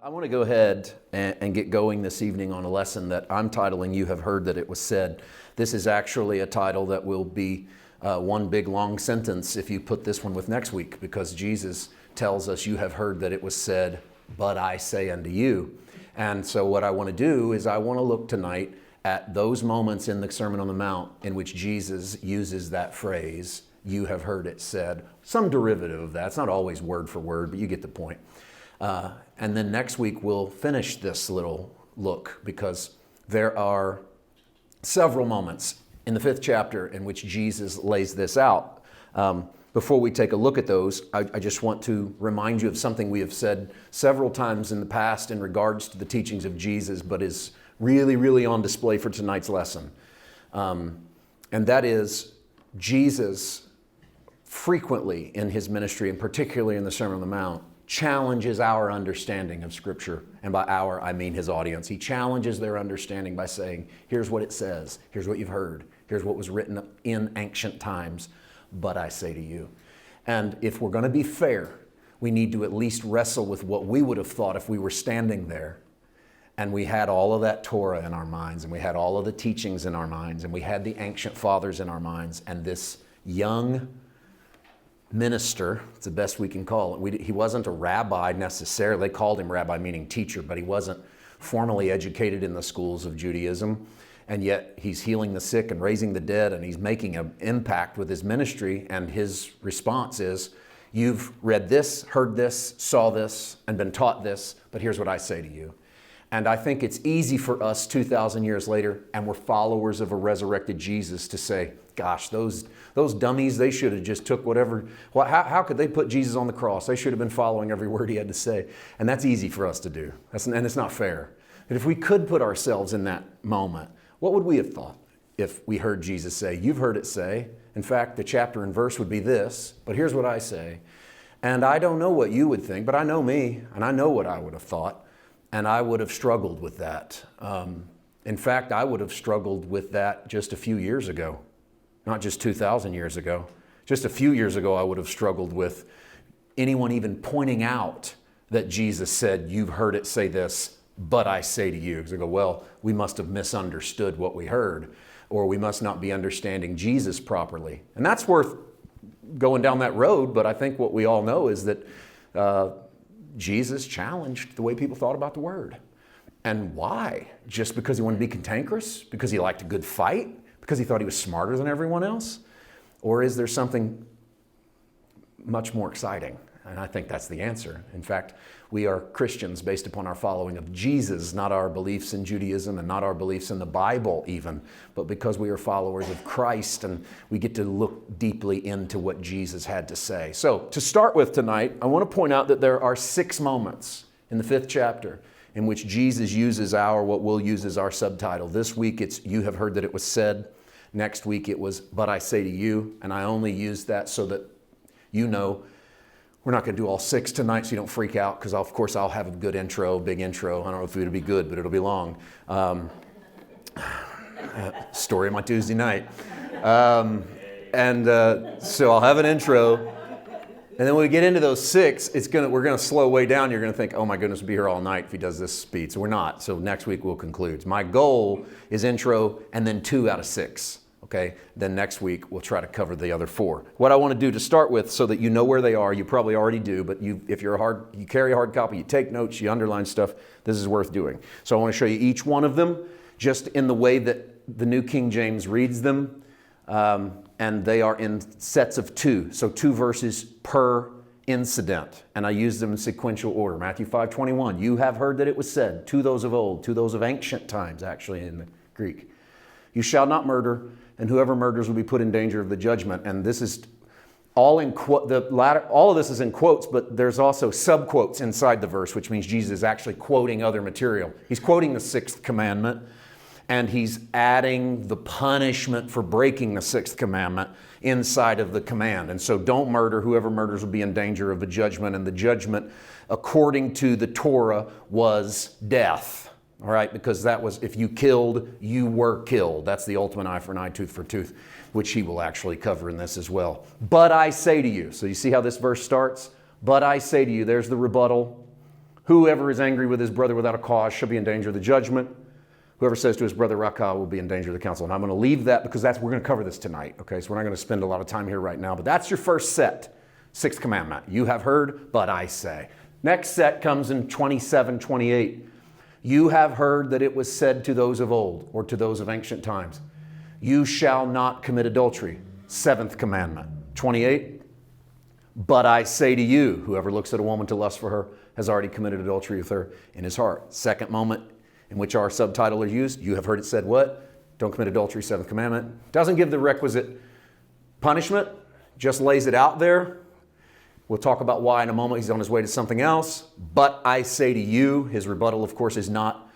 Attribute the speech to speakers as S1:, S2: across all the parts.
S1: I want to go ahead and get going this evening on a lesson that I'm titling You Have Heard That It Was Said. This is actually a title that will be one big long sentence if you put this one with next week, because Jesus tells us, you have heard that it was said, but I say unto you. And so what I want to do is I want to look tonight at those moments in the Sermon on the Mount in which Jesus uses that phrase, you have heard it said, some derivative of that. It's not always word for word, but you get the point. And then next week we'll finish this little look, because there are several moments in the 5th chapter in which Jesus lays this out. Before we take a look at those, I just want to remind you of something we have said several times in the past in regards to the teachings of Jesus, but is really, really on display for tonight's lesson. And that is, Jesus frequently in his ministry, and particularly in the Sermon on the Mount, challenges our understanding of Scripture. And by our, I mean his audience. He challenges their understanding by saying, here's what it says, here's what you've heard, here's what was written in ancient times, but I say to you. And if we're going to be fair, we need to at least wrestle with what we would have thought if we were standing there and we had all of that Torah in our minds, and we had all of the teachings in our minds, and we had the ancient fathers in our minds, and this young minister, it's the best we can call it. He wasn't a rabbi necessarily. They called him rabbi, meaning teacher, but he wasn't formally educated in the schools of Judaism. And yet he's healing the sick and raising the dead, and he's making an impact with his ministry. And his response is, you've read this, heard this, saw this, and been taught this, but here's what I say to you. And I think it's easy for us 2,000 years later, and we're followers of a resurrected Jesus, to say, gosh, those dummies, they should have just took whatever. Well, how could they put Jesus on the cross? They should have been following every word he had to say. And that's easy for us to do. And it's not fair. But if we could put ourselves in that moment, what would we have thought if we heard Jesus say, you've heard it say. In fact, the chapter and verse would be this, but here's what I say. And I don't know what you would think, but I know me, and I know what I would have thought. And I would have struggled with that. In fact, I would have struggled with that just a few years ago, not just 2,000 years ago. Just a few years ago, I would have struggled with anyone even pointing out that Jesus said, you've heard it say this, but I say to you. Because I go, well, we must have misunderstood what we heard, or we must not be understanding Jesus properly. And that's worth going down that road, but I think what we all know is that Jesus challenged the way people thought about the word. And why? Just because he wanted to be cantankerous? Because he liked a good fight? Because he thought he was smarter than everyone else? Or is there something much more exciting? And I think that's the answer. In fact, we are Christians based upon our following of Jesus, not our beliefs in Judaism and not our beliefs in the Bible even, but because we are followers of Christ, and we get to look deeply into what Jesus had to say. So to start with tonight, I want to point out that there are 6 moments in the 5th chapter in which Jesus uses what we'll use as our subtitle. This week it's, you have heard that it was said. Next week it was, but I say to you. And I only use that so that you know we're not going to do all 6 tonight, so you don't freak out, because of course I'll have a good intro, big intro. I don't know if it'll be good, but it'll be long. Story of my Tuesday night. So I'll have an intro. And then when we get into those 6, we're going to slow way down. You're going to think, oh my goodness, we'll be here all night if he does this speed. So we're not. So next week we'll conclude. My goal is intro and then 2 out of 6. Okay, then next week we'll try to cover the other 4. What I want to do to start with, so that you know where they are, you probably already do, but if you carry a hard copy, you take notes, you underline stuff, this is worth doing. So I want to show you each one of them, just in the way that the New King James reads them, and they are in sets of 2, so 2 verses per incident, and I use them in sequential order. Matthew 5:21, you have heard that it was said, to those of old, to those of ancient times, actually in the Greek. You shall not murder, and whoever murders will be put in danger of the judgment. And this is all in all of this is in quotes, but there's also subquotes inside the verse, which means Jesus is actually quoting other material. He's quoting the 6th commandment, and he's adding the punishment for breaking the 6th commandment inside of the command. And so don't murder. Whoever murders will be in danger of the judgment. And the judgment, according to the Torah, was death. All right, because that was, if you killed, you were killed. That's the ultimate eye for an eye, tooth for tooth, which he will actually cover in this as well. But I say to you, so you see how this verse starts? But I say to you, there's the rebuttal. Whoever is angry with his brother without a cause shall be in danger of the judgment. Whoever says to his brother, Rakah, will be in danger of the council. And I'm going to leave that because we're going to cover this tonight. Okay, so we're not going to spend a lot of time here right now. But that's your first set. Sixth commandment. You have heard, but I say. Next set comes in 27:28. You have heard that it was said to those of old, or to those of ancient times, you shall not commit adultery. Seventh commandment. 28. But I say to you, whoever looks at a woman to lust for her has already committed adultery with her in his heart. Second moment in which our subtitle is used, you have heard it said what? Don't commit adultery, seventh commandment. Doesn't give the requisite punishment, just lays it out there. We'll talk about why in a moment. He's on his way to something else. But I say to you, his rebuttal, of course, is not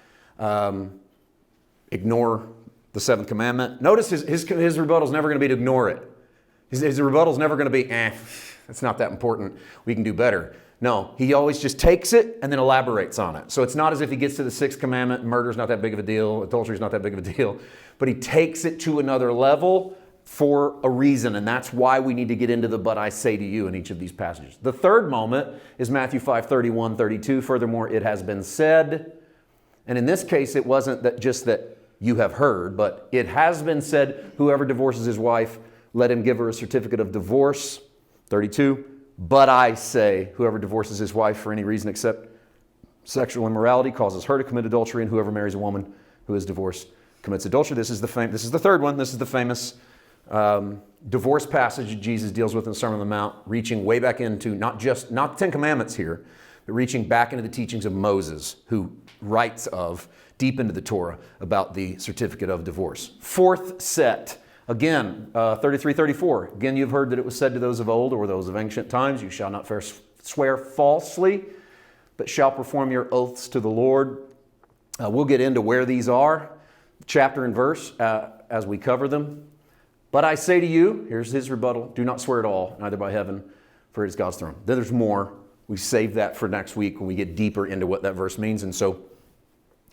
S1: ignore the seventh commandment. Notice his rebuttal is never going to be to ignore it. His rebuttal is never going to be, it's not that important. We can do better. No, he always just takes it and then elaborates on it. So it's not as if he gets to the sixth commandment, murder's not that big of a deal, adultery's not that big of a deal, but he takes it to another level for a reason, and that's why we need to get into the but I say to you in each of these passages. The third moment is Matthew 5:31, 32. Furthermore, it has been said, and in this case, it wasn't that just that you have heard, but it has been said, whoever divorces his wife, let him give her a certificate of divorce. 32. But I say, whoever divorces his wife for any reason except sexual immorality causes her to commit adultery, and whoever marries a woman who is divorced commits adultery. This is the third one. This is the famous divorce passage Jesus deals with in the Sermon on the Mount, reaching way back into not the Ten Commandments here, but reaching back into the teachings of Moses, who writes of deep into the Torah about the certificate of divorce. Fourth set. Again, 33, 34. Again, you've heard that it was said to those of old or those of ancient times, you shall not swear falsely, but shall perform your oaths to the Lord. We'll get into where these are, chapter and verse, as we cover them. But I say to you, here's his rebuttal, do not swear at all, neither by heaven, for it is God's throne. Then there's more. We save that for next week when we get deeper into what that verse means. And so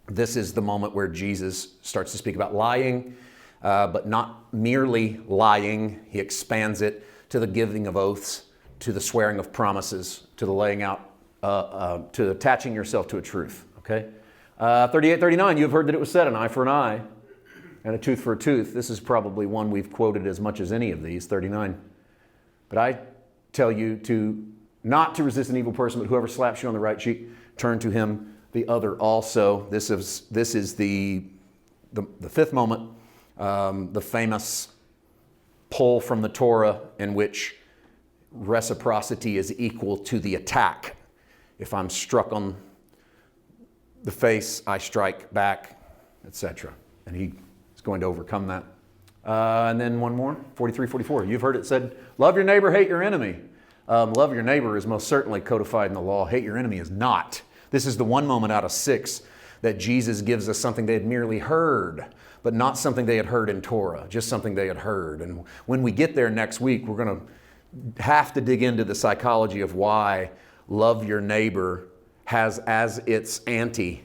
S1: this is the moment where Jesus starts to speak about lying. But not merely lying. He expands it to the giving of oaths, to the swearing of promises, to the laying out, to attaching yourself to a truth. Okay? 38, 39, you have heard that it was said, an eye for an eye and a tooth for a tooth. This is probably one we've quoted as much as any of these, 39. But I tell you not to resist an evil person, but whoever slaps you on the right cheek, turn to him the other also. This is the fifth moment. The famous pull from the Torah in which reciprocity is equal to the attack. If I'm struck on the face, I strike back, etc. And he is going to overcome that. And then one more, 43, 44. You've heard it said, love your neighbor, hate your enemy. Love your neighbor is most certainly codified in the law. Hate your enemy is not. This is the one moment out of 6 that Jesus gives us something they had merely heard, but not something they had heard in Torah, just something they had heard. And when we get there next week, we're going to have to dig into the psychology of why love your neighbor has as its ante,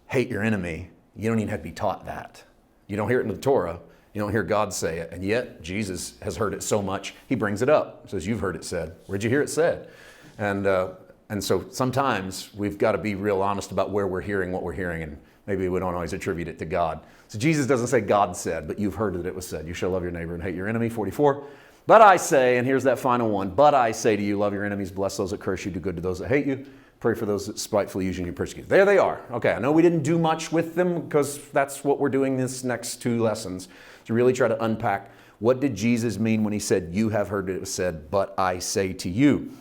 S1: hate your enemy. You don't even have to be taught that. You don't hear it in the Torah. You don't hear God say it. And yet, Jesus has heard it so much, he brings it up. Says, you've heard it said. Where'd you hear it said? And so sometimes we've got to be real honest about where we're hearing what we're hearing, and maybe we don't always attribute it to God. So Jesus doesn't say God said, but you've heard that it was said. You shall love your neighbor and hate your enemy, 44. But I say, and here's that final one, but I say to you, love your enemies, bless those that curse you, do good to those that hate you, pray for those that spitefully use you and persecute. There they are. Okay, I know we didn't do much with them because that's what we're doing this next 2 lessons, to really try to unpack what did Jesus mean when he said, you have heard it was said, but I say to you.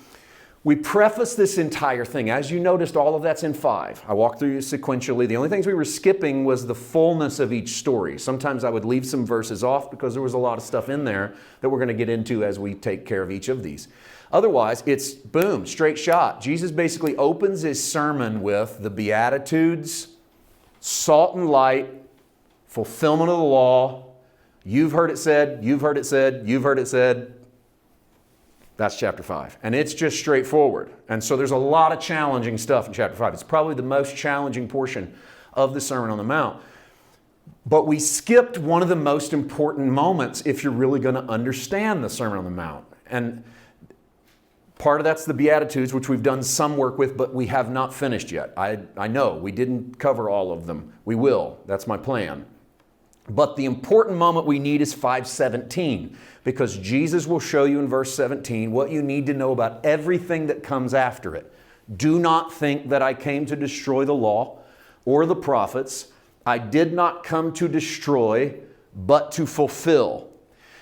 S1: We preface this entire thing. As you noticed, all of that's in 5. I walked through you sequentially. The only things we were skipping was the fullness of each story. Sometimes I would leave some verses off because there was a lot of stuff in there that we're going to get into as we take care of each of these. Otherwise, it's boom, straight shot. Jesus basically opens his sermon with the Beatitudes, salt and light, fulfillment of the law. You've heard it said, you've heard it said, you've heard it said. That's chapter 5. And it's just straightforward. And so there's a lot of challenging stuff in chapter 5. It's probably the most challenging portion of the Sermon on the Mount. But we skipped one of the most important moments if you're really going to understand the Sermon on the Mount. And Part of that's the Beatitudes, which we've done some work with, but we have not finished yet. I know we didn't cover all of them. We will. That's my plan. But the important moment we need is 5:17, because Jesus will show you in verse 17 what you need to know about everything that comes after it. Do not think that I came to destroy the law or the prophets. I did not come to destroy, but to fulfill.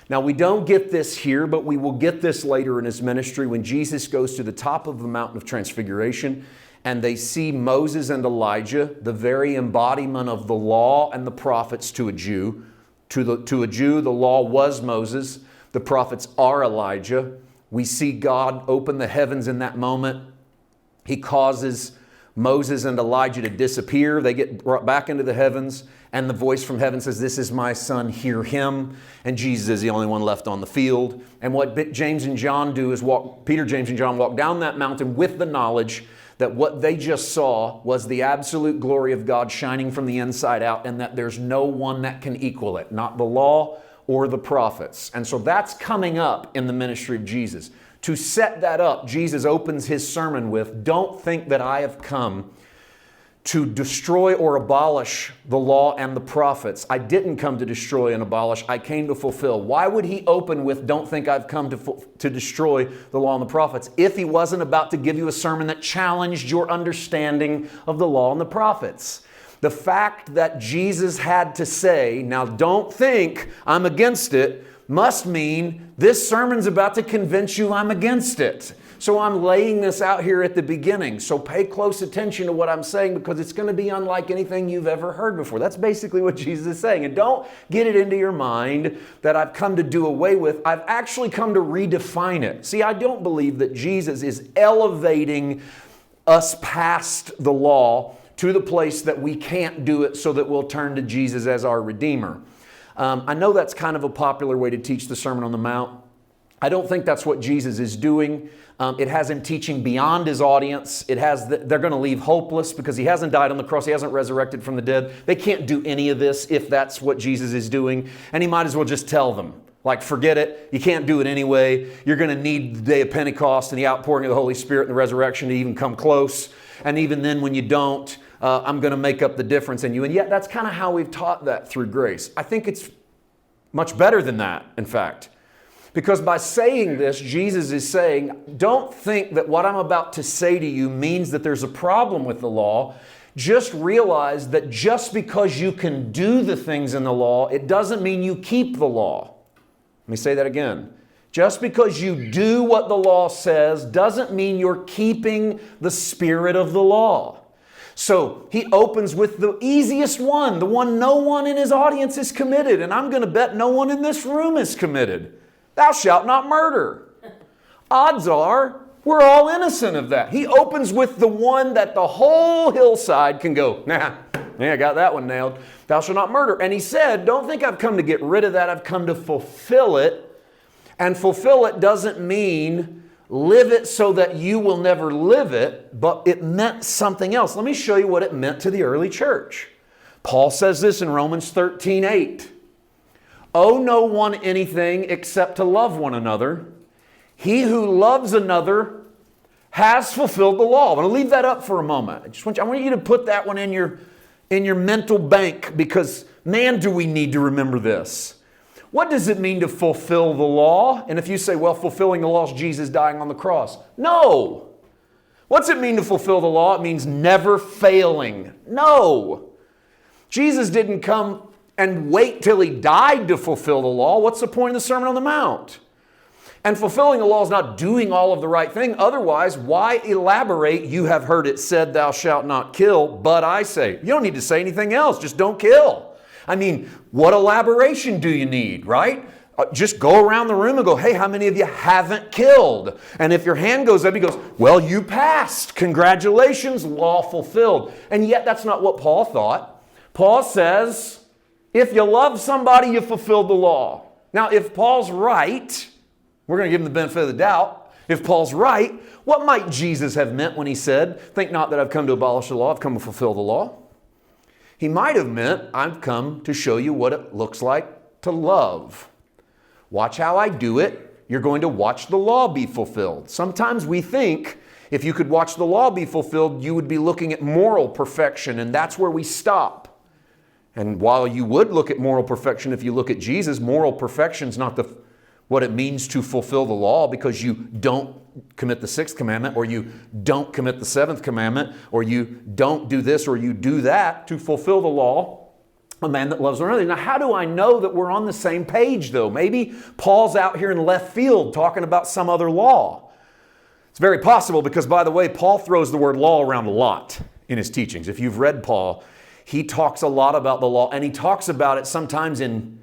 S1: Now, we don't get this here, but we will get this later in his ministry when Jesus goes to the top of the mountain of transfiguration and they see Moses and Elijah, the very embodiment of the law and the prophets to a Jew. To a Jew, the law was Moses. The prophets are Elijah. We see God open the heavens in that moment. He causes Moses and Elijah to disappear. They get brought back into the heavens, and the voice from heaven says, "This is my son, hear him." And Jesus is the only one left on the field. And what James and John do is Peter, James, and John walk down that mountain with the knowledge that what they just saw was the absolute glory of God shining from the inside out, and that there's no one that can equal it, not the law or the prophets. And so that's coming up in the ministry of Jesus. To set that up, Jesus opens his sermon with, "Don't think that I have come to destroy or abolish the law and the prophets. I didn't come to destroy and abolish. I came to fulfill." Why would he open with, "Don't think I've come to destroy the law and the prophets," if he wasn't about to give you a sermon that challenged your understanding of the law and the prophets? The fact that Jesus had to say, "Now don't think I'm against it," must mean this sermon's about to convince you I'm against it. So I'm laying this out here at the beginning. So pay close attention to what I'm saying, because it's going to be unlike anything you've ever heard before. That's basically what Jesus is saying. And don't get it into your mind that I've come to do away with. I've actually come to redefine it. See, I don't believe that Jesus is elevating us past the law to the place that we can't do it so that we'll turn to Jesus as our Redeemer. I know that's kind of a popular way to teach the Sermon on the Mount. I don't think that's what Jesus is doing. It has him teaching beyond his audience. They're going to leave hopeless because he hasn't died on the cross. He hasn't resurrected from the dead. They can't do any of this if that's what Jesus is doing. And he might as well just tell them, like, forget it. You can't do it anyway. You're going to need the day of Pentecost and the outpouring of the Holy Spirit and the resurrection to even come close. And even then, when you don't, I'm going to make up the difference in you. And yet that's kind of how we've taught that through grace. I think it's much better than that, in fact. Because by saying this, Jesus is saying, don't think that what I'm about to say to you means that there's a problem with the law. Just realize that just because you can do the things in the law, it doesn't mean you keep the law. Let me say that again. Just because you do what the law says doesn't mean you're keeping the spirit of the law. So he opens with the easiest one, the one no one in his audience is committed, and I'm going to bet no one in this room is committed. Thou shalt not murder. Odds are we're all innocent of that. He opens with the one that the whole hillside can go, nah, I got that one nailed. Thou shalt not murder. And he said, don't think I've come to get rid of that. I've come to fulfill it. And fulfill it doesn't mean live it so that you will never live it, but it meant something else. Let me show you what it meant to the early church. Paul says this in Romans 13:8. Owe no one anything except to love one another. He who loves another has fulfilled the law. I'm going to leave that up for a moment. I want you to put that one in your mental bank, because man, do we need to remember this. What does it mean to fulfill the law? And if you say, well, fulfilling the law is Jesus dying on the cross. No. What's it mean to fulfill the law? It means never failing. No. Jesus didn't come and wait till he died to fulfill the law. What's the point of the Sermon on the Mount? And fulfilling the law is not doing all of the right thing. Otherwise, why elaborate? You have heard it said, thou shalt not kill, but I say. You don't need to say anything else. Just don't kill. I mean, what elaboration do you need, right? Just go around the room and go, hey, how many of you haven't killed? And if your hand goes up, he goes, well, you passed. Congratulations, law fulfilled. And yet that's not what Paul thought. Paul says, if you love somebody, you fulfilled the law. Now, if Paul's right, we're going to give him the benefit of the doubt. If Paul's right, what might Jesus have meant when he said, think not that I've come to abolish the law, I've come to fulfill the law? He might have meant, I've come to show you what it looks like to love. Watch how I do it. you're going to watch the law be fulfilled. Sometimes we think if you could watch the law be fulfilled, you would be looking at moral perfection, and that's where we stop. And while you would look at moral perfection if you look at Jesus, moral perfection is not what it means to fulfill the law, because you don't commit the sixth commandment, or you don't commit the seventh commandment, or you don't do this or you do that to fulfill the law. A man that loves one another. Now, how do I know that we're on the same page, though? Maybe Paul's out here in left field talking about some other law. It's very possible because, by the way, Paul throws the word law around a lot in his teachings. If you've read Paul, he talks a lot about the law, and he talks about it sometimes in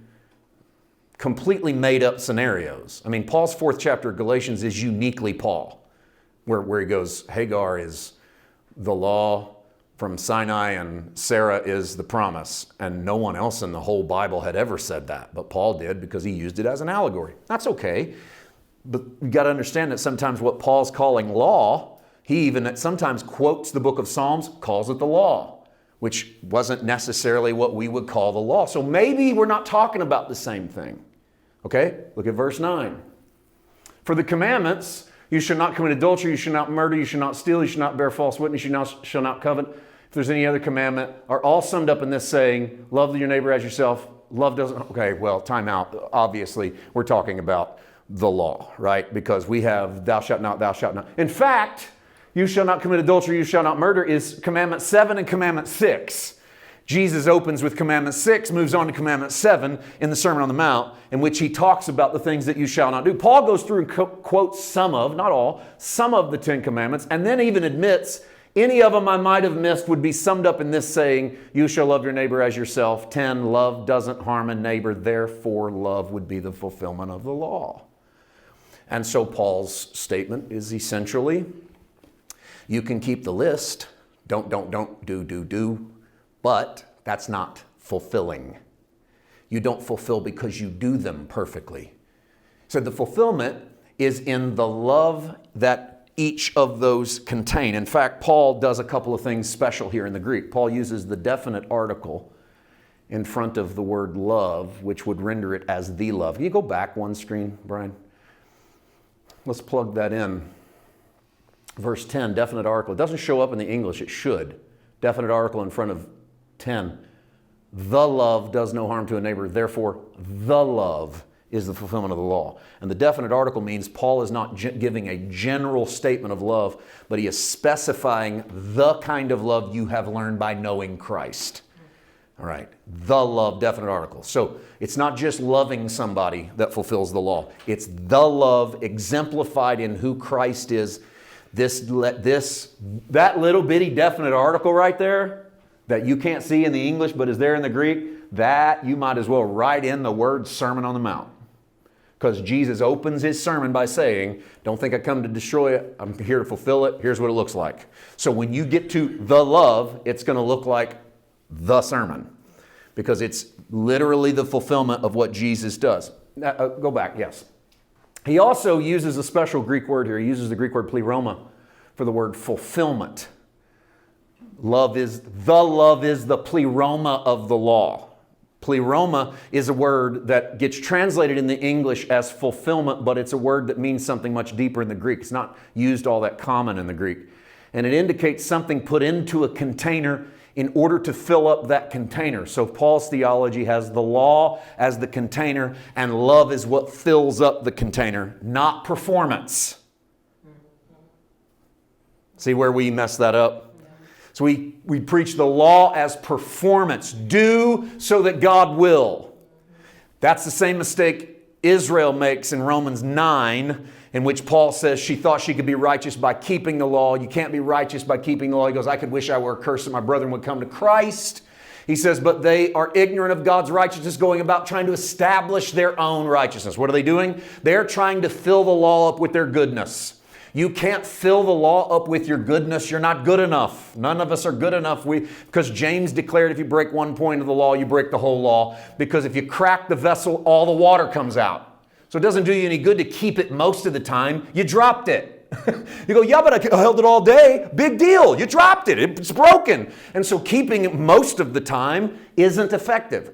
S1: completely made up scenarios. I mean, Paul's 4th chapter of Galatians is uniquely Paul, where he goes, Hagar is the law from Sinai and Sarah is the promise. And no one else in the whole Bible had ever said that, but Paul did because he used it as an allegory. That's okay. But you got to understand that sometimes what Paul's calling law, he even sometimes quotes the book of Psalms, calls it the law, which wasn't necessarily what we would call the law. So maybe we're not talking about the same thing. Okay, look at verse 9. For the commandments, you shall not commit adultery, you shall not murder, you shall not steal, you shall not bear false witness, you shall not covet. If there's any other commandment, are all summed up in this saying, love your neighbor as yourself. Love doesn't, okay, well, time out. Obviously, we're talking about the law, right? Because we have thou shalt not, thou shalt not. In fact, you shall not commit adultery, you shall not murder is commandment 7 and commandment 6. Jesus opens with commandment 6, moves on to commandment 7 in the Sermon on the Mount, in which he talks about the things that you shall not do. Paul goes through and quotes some of, not all, some of the 10 commandments, and then even admits any of them I might have missed would be summed up in this saying, you shall love your neighbor as yourself. 10, love doesn't harm a neighbor, therefore love would be the fulfillment of the law. And so Paul's statement is essentially, you can keep the list, don't, do, but that's not fulfilling. You don't fulfill because you do them perfectly. So the fulfillment is in the love that each of those contain. In fact, Paul does a couple of things special here in the Greek. Paul uses the definite article in front of the word love, which would render it as the love. Can you go back one screen, Brian? Let's plug that in. Verse 10, definite article. It doesn't show up in the English. It should. Definite article in front of 10. The love does no harm to a neighbor. Therefore, the love is the fulfillment of the law. And the definite article means Paul is not giving a general statement of love, but he is specifying the kind of love you have learned by knowing Christ. All right. The love, definite article. So it's not just loving somebody that fulfills the law. It's the love exemplified in who Christ is. That little bitty definite article right there that you can't see in the English but is there in the Greek, that you might as well write in the word Sermon on the Mount. Because Jesus opens his sermon by saying, don't think I come to destroy it. I'm here to fulfill it. Here's what it looks like. So when you get to the love, it's going to look like the sermon. Because it's literally the fulfillment of what Jesus does. Now, go back, yes. He also uses a special Greek word here. He uses the Greek word pleroma for the word fulfillment. Love is the pleroma of the law. Pleroma is a word that gets translated in the English as fulfillment, but it's a word that means something much deeper in the Greek. It's not used all that common in the Greek. And it indicates something put into a container in order to fill up that container. So Paul's theology has the law as the container, and love is what fills up the container, not performance. See where we mess that up? So we preach the law as performance. Do so that God will. That's the same mistake Israel makes in Romans 9, in which Paul says she thought she could be righteous by keeping the law. You can't be righteous by keeping the law. He goes, I could wish I were accursed that my brethren would come to Christ. He says, but they are ignorant of God's righteousness, going about trying to establish their own righteousness. What are they doing? They're trying to fill the law up with their goodness. You can't fill the law up with your goodness. You're not good enough. None of us are good enough. Because James declared if you break one point of the law, you break the whole law. Because if you crack the vessel, all the water comes out. So it doesn't do you any good to keep it most of the time. You dropped it. You go, yeah, but I held it all day. Big deal. You dropped it. It's broken. And so keeping it most of the time isn't effective.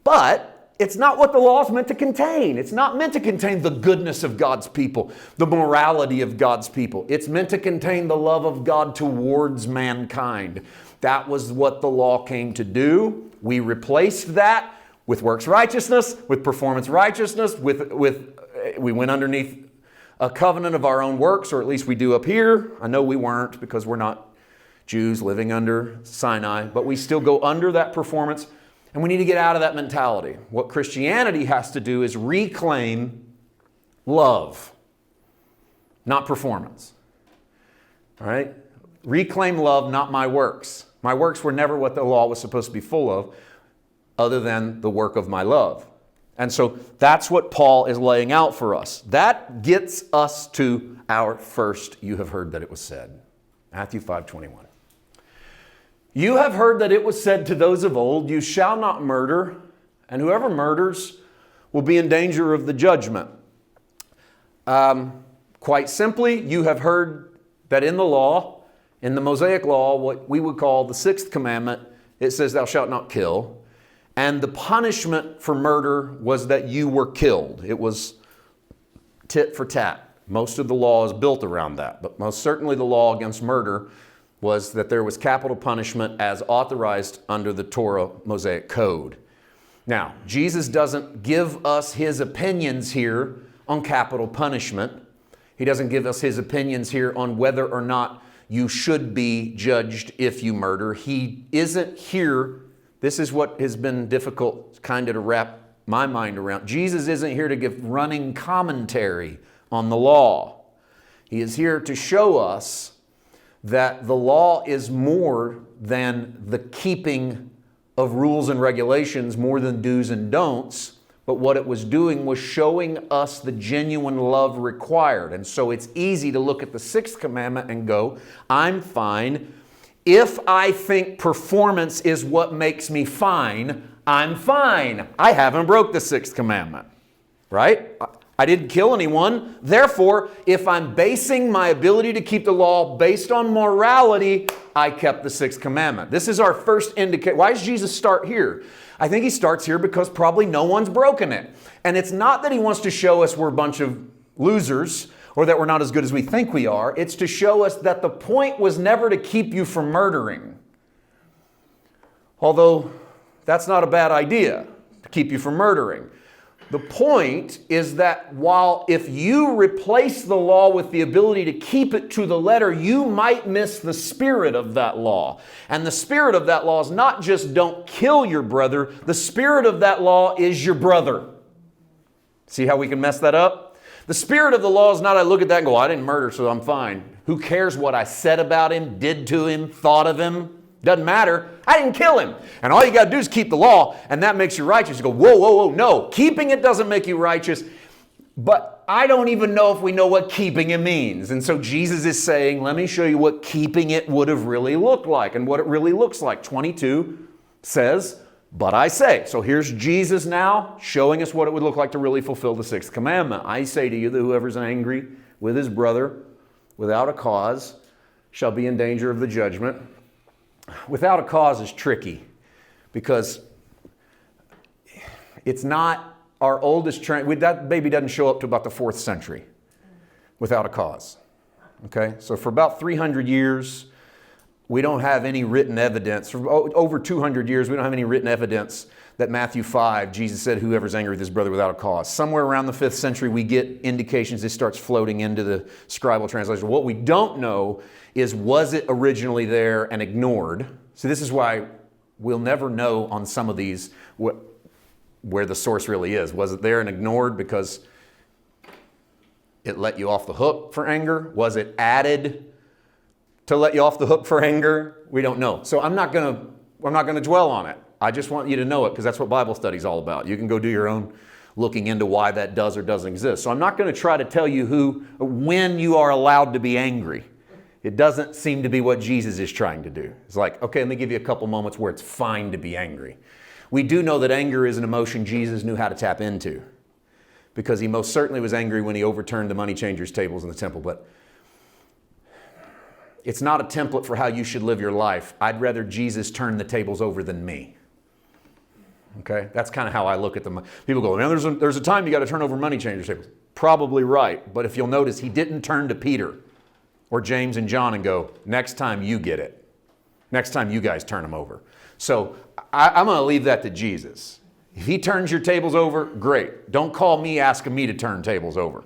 S1: But it's not what the law is meant to contain. It's not meant to contain the goodness of God's people, the morality of God's people. It's meant to contain the love of God towards mankind. That was what the law came to do. We replaced that with works righteousness, with performance righteousness, we went underneath a covenant of our own works, or at least we do up here. I know we weren't because we're not Jews living under Sinai, but we still go under that performance. And we need to get out of that mentality. What Christianity has to do is reclaim love, not performance. All right? Reclaim love, not my works. My works were never what the law was supposed to be full of, other than the work of my love. And so that's what Paul is laying out for us. That gets us to our first, you have heard that it was said. Matthew 5:21. You have heard that it was said to those of old, you shall not murder, and whoever murders will be in danger of the judgment. Quite simply, you have heard that in the law, in the Mosaic law, what we would call the sixth commandment, it says thou shalt not kill. And the punishment for murder was that you were killed. It was tit for tat. Most of the law is built around that, but most certainly the law against murder was that there was capital punishment as authorized under the Torah Mosaic Code. Now, Jesus doesn't give us his opinions here on capital punishment. He doesn't give us his opinions here on whether or not you should be judged if you murder. He isn't here. This is what has been difficult kind of to wrap my mind around. Jesus isn't here to give running commentary on the law. He is here to show us that the law is more than the keeping of rules and regulations, more than do's and don'ts, but what it was doing was showing us the genuine love required. And so it's easy to look at the sixth commandment and go, I'm fine. If I think performance is what makes me fine, I'm fine. I haven't broke the sixth commandment, right? I didn't kill anyone. Therefore, if I'm basing my ability to keep the law based on morality, I kept the sixth commandment. This is our first indicator. Why does Jesus start here? I think he starts here because probably no one's broken it. And it's not that he wants to show us we're a bunch of losers or that we're not as good as we think we are. It's to show us that the point was never to keep you from murdering. Although that's not a bad idea, to keep you from murdering. The point is that while if you replace the law with the ability to keep it to the letter, you might miss the spirit of that law. And the spirit of that law is not just don't kill your brother. The spirit of that law is your brother. See how we can mess that up? The spirit of the law is not I look at that and go, I didn't murder, so I'm fine. Who cares what I said about him, did to him, thought of him? Doesn't matter. I didn't kill him. And all you got to do is keep the law, and that makes you righteous. You go, whoa, whoa, whoa, no. Keeping it doesn't make you righteous. But I don't even know if we know what keeping it means. And so Jesus is saying, let me show you what keeping it would have really looked like and what it really looks like. 22 says, but I say. So here's Jesus now showing us what it would look like to really fulfill the sixth commandment. I say to you that whoever's angry with his brother without a cause shall be in danger of the judgment. Without a cause is tricky because it's not our oldest trend. That baby doesn't show up to about the 4th century without a cause. Okay, so for about 300 years, we don't have any written evidence. For over 200 years, we don't have any written evidence that Matthew 5, Jesus said, whoever's angry with his brother without a cause. Somewhere around the 5th century, we get indications this starts floating into the scribal translation. What we don't know is, was it originally there and ignored? So this is why we'll never know on some of these where the source really is. Was it there and ignored because it let you off the hook for anger? Was it added to let you off the hook for anger? We don't know. So I'm not going to dwell on it. I just want you to know it because that's what Bible study is all about. You can go do your own looking into why that does or doesn't exist. So I'm not going to try to tell you when you are allowed to be angry. It doesn't seem to be what Jesus is trying to do. It's like, okay, let me give you a couple moments where it's fine to be angry. We do know that anger is an emotion Jesus knew how to tap into because he most certainly was angry when he overturned the money changers' tables in the temple. But it's not a template for how you should live your life. I'd rather Jesus turn the tables over than me. Okay, that's kind of how I look at them. People go, man, there's a time you got to turn over money changers' tables. Probably right, but if you'll notice, he didn't turn to Peter or James and John and go, next time you get it. Next time you guys turn them over. So I'm going to leave that to Jesus. If he turns your tables over, great. Don't call me asking me to turn tables over.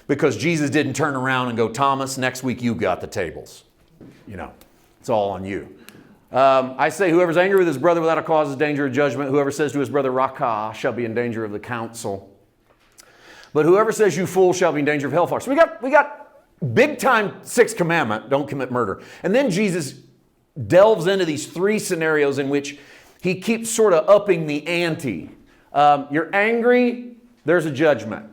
S1: Because Jesus didn't turn around and go, Thomas, next week you got the tables. You know, it's all on you. I say whoever's angry with his brother without a cause is in danger of judgment. Whoever says to his brother, Rakah, shall be in danger of the council. But whoever says you fool shall be in danger of hellfire. So we got big time sixth commandment, don't commit murder. And then Jesus delves into these three scenarios in which he keeps sort of upping the ante. You're angry, there's a judgment.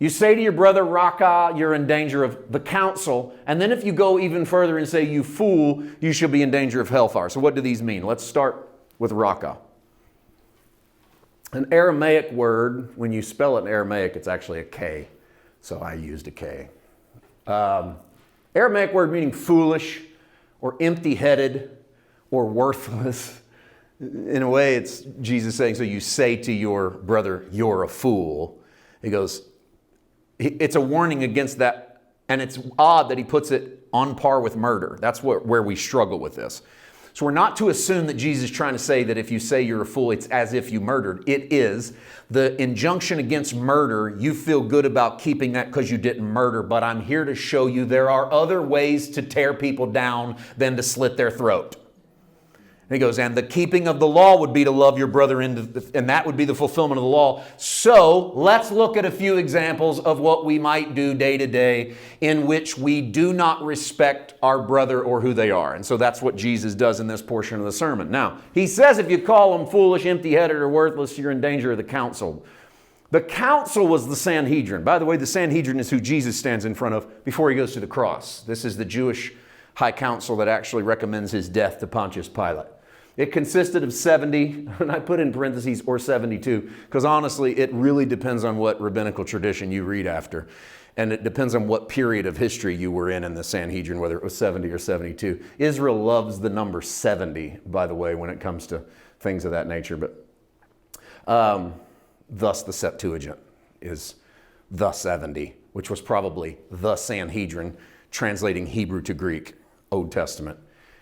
S1: You say to your brother, Rakah, you're in danger of the council. And then if you go even further and say, you fool, you shall be in danger of hellfire. So what do these mean? Let's start with Rakah. An Aramaic word, when you spell it in Aramaic, it's actually a K. So I used a K. Aramaic word meaning foolish or empty-headed or worthless. In a way, it's Jesus saying, so you say to your brother, you're a fool. He goes, it's a warning against that, and it's odd that he puts it on par with murder. That's where we struggle with this. So we're not to assume that Jesus is trying to say that if you say you're a fool, it's as if you murdered. It is. The injunction against murder, you feel good about keeping that because you didn't murder, but I'm here to show you there are other ways to tear people down than to slit their throat. And he goes, and the keeping of the law would be to love your brother, and that would be the fulfillment of the law. So let's look at a few examples of what we might do day to day in which we do not respect our brother or who they are. And so that's what Jesus does in this portion of the sermon. Now, he says if you call them foolish, empty-headed, or worthless, you're in danger of the council. The council was the Sanhedrin. By the way, the Sanhedrin is who Jesus stands in front of before he goes to the cross. This is the Jewish high council that actually recommends his death to Pontius Pilate. It consisted of 70, and I put in parentheses, or 72, because honestly, it really depends on what rabbinical tradition you read after. And it depends on what period of history you were in the Sanhedrin, whether it was 70 or 72. Israel loves the number 70, by the way, when it comes to things of that nature. But thus the Septuagint is the 70, which was probably the Sanhedrin, translating Hebrew to Greek, Old Testament.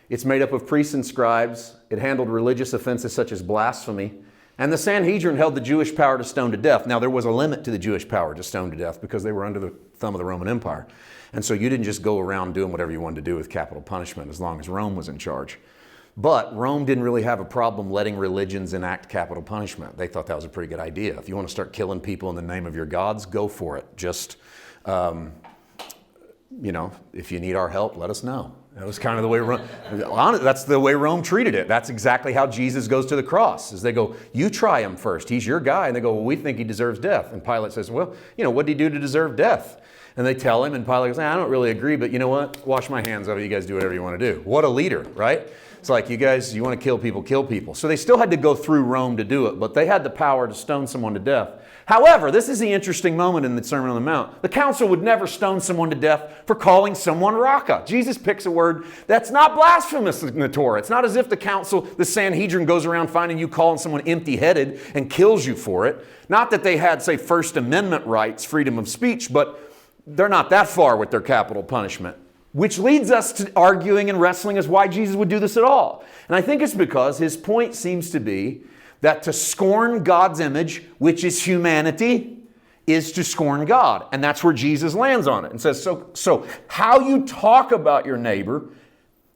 S1: It's made up of priests and scribes. It handled religious offenses such as blasphemy. And the Sanhedrin held the Jewish power to stone to death. Now, there was a limit to the Jewish power to stone to death because they were under the thumb of the Roman Empire. And so you didn't just go around doing whatever you wanted to do with capital punishment as long as Rome was in charge. But Rome didn't really have a problem letting religions enact capital punishment. They thought that was a pretty good idea. If you want to start killing people in the name of your gods, go for it. Just, if you need our help, let us know. That was kind of the way Rome, that's the way Rome treated it. That's exactly how Jesus goes to the cross. Is they go, you try him first. He's your guy. And they go, well, we think he deserves death. And Pilate says, well, what did he do to deserve death? And they tell him, and Pilate goes, I don't really agree, but you know what? Wash my hands of it. You guys do whatever you want to do. What a leader, right? It's like, you guys, you want to kill people, kill people. So they still had to go through Rome to do it, but they had the power to stone someone to death. However, this is the interesting moment in the Sermon on the Mount. The council would never stone someone to death for calling someone Rakah. Jesus picks a word that's not blasphemous in the Torah. It's not as if the Sanhedrin goes around finding you calling someone empty-headed and kills you for it. Not that they had, say, First Amendment rights, freedom of speech, but they're not that far with their capital punishment. Which leads us to arguing and wrestling as why Jesus would do this at all. And I think it's because his point seems to be that to scorn God's image, which is humanity, is to scorn God. And that's where Jesus lands on it and says, so how you talk about your neighbor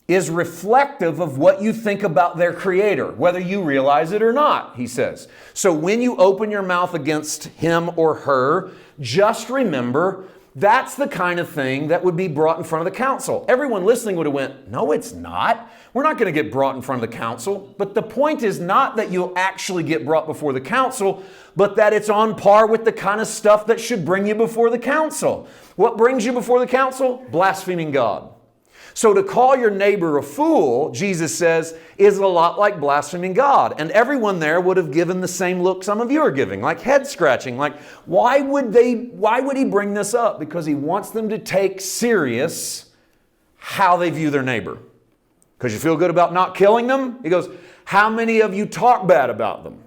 S1: is reflective of what you think about their creator, whether you realize it or not, he says. So when you open your mouth against him or her, just remember that's the kind of thing that would be brought in front of the council. Everyone listening would have went, no, it's not. We're not going to get brought in front of the council. But the point is not that you'll actually get brought before the council, but that it's on par with the kind of stuff that should bring you before the council. What brings you before the council? Blaspheming God. So to call your neighbor a fool, Jesus says, is a lot like blaspheming God. And everyone there would have given the same look some of you are giving, like head scratching, like why would he bring this up? Because he wants them to take serious how they view their neighbor. Because you feel good about not killing them? He goes, how many of you talk bad about them?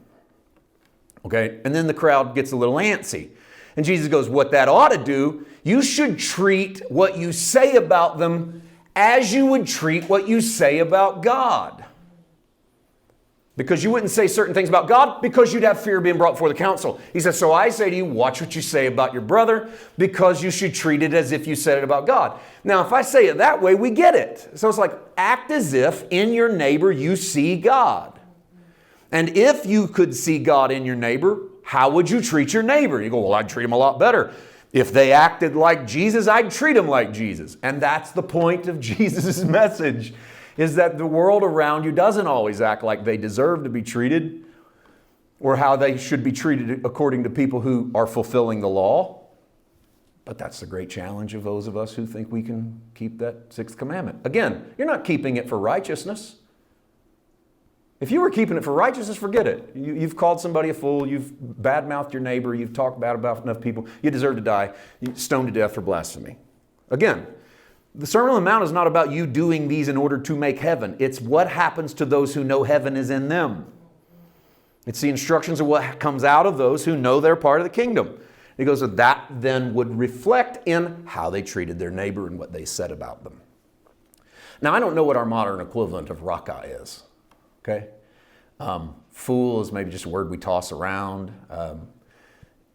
S1: Okay? And then the crowd gets a little antsy. And Jesus goes, what that ought to do, you should treat what you say about them as you would treat what you say about God. Because you wouldn't say certain things about God because you'd have fear of being brought before the council. He says, so I say to you, watch what you say about your brother because you should treat it as if you said it about God. Now, if I say it that way, we get it. So it's like, act as if in your neighbor you see God. And if you could see God in your neighbor, how would you treat your neighbor? You go, well, I'd treat him a lot better. If they acted like Jesus, I'd treat them like Jesus. And that's the point of Jesus' message, is that the world around you doesn't always act like they deserve to be treated or how they should be treated according to people who are fulfilling the law. But that's the great challenge of those of us who think we can keep that sixth commandment. Again, you're not keeping it for righteousness. If you were keeping it for righteousness, forget it. You've called somebody a fool. You've badmouthed your neighbor. You've talked bad about enough people. You deserve to die. You're stoned to death for blasphemy. Again, the Sermon on the Mount is not about you doing these in order to make heaven. It's what happens to those who know heaven is in them. It's the instructions of what comes out of those who know they're part of the kingdom. He goes, that then would reflect in how they treated their neighbor and what they said about them. Now, I don't know what our modern equivalent of raka is. Okay? Fool is maybe just a word we toss around.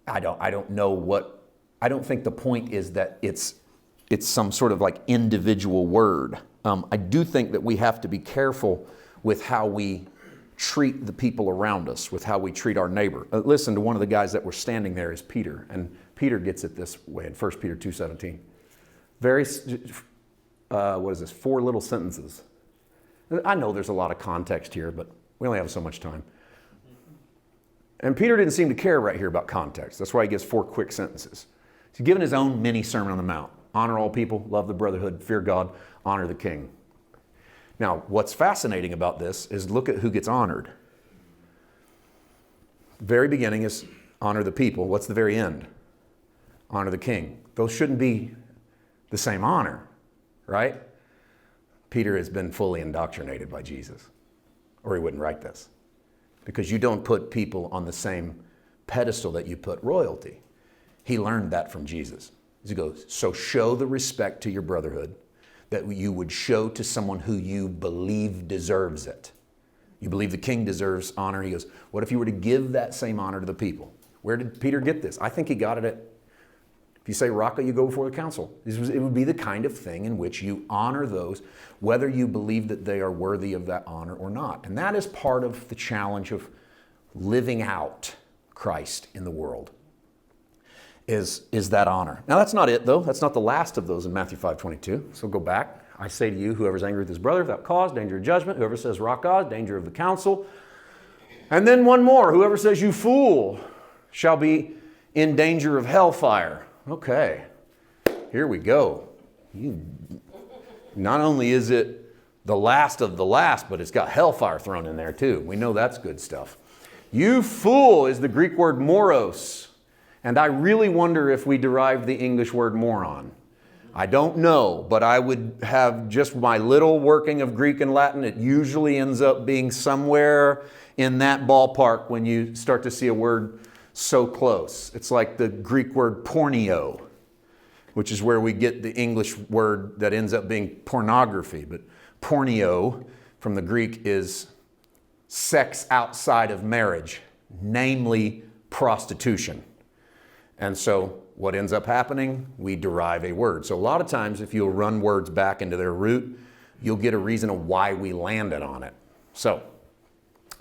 S1: I don't know what, I don't think the point is that it's some sort of like individual word. I do think that we have to be careful with how we treat the people around us, with how we treat our neighbor. Listen to one of the guys that were standing there is Peter, and Peter gets it this way in 1 Peter 2:17. Very, 4 little sentences. I know there's a lot of context here, but we only have so much time. And Peter didn't seem to care right here about context. That's why he gives 4 quick sentences. He's given his own mini Sermon on the Mount. Honor all people, love the brotherhood, fear God, honor the king. Now, what's fascinating about this is look at who gets honored. The very beginning is honor the people. What's the very end? Honor the king. Those shouldn't be the same honor, right? Peter has been fully indoctrinated by Jesus, or he wouldn't write this. Because you don't put people on the same pedestal that you put royalty. He learned that from Jesus. He goes, so show the respect to your brotherhood that you would show to someone who you believe deserves it. You believe the king deserves honor. He goes, what if you were to give that same honor to the people? Where did Peter get this? I think he got it at, if you say raka, you go before the council. It would be the kind of thing in which you honor those, whether you believe that they are worthy of that honor or not. And that is part of the challenge of living out Christ in the world, is that honor. Now that's not it though. That's not the last of those in Matthew 5:22. So go back. I say to you, whoever's angry with his brother without cause, danger of judgment. Whoever says raka, danger of the council. And then one more. Whoever says you fool shall be in danger of hellfire. Okay, here we go. Not only is it the last of the last, but it's got hellfire thrown in there too. We know that's good stuff. You fool is the Greek word moros. And I really wonder if we derived the English word moron. I don't know, but I would have just my little working of Greek and Latin. It usually ends up being somewhere in that ballpark when you start to see a word so close. It's like the Greek word porneo, which is where we get the English word that ends up being pornography. But porneo from the Greek is sex outside of marriage, namely prostitution. And so what ends up happening? We derive a word. So a lot of times if you'll run words back into their root, you'll get a reason of why we landed on it. So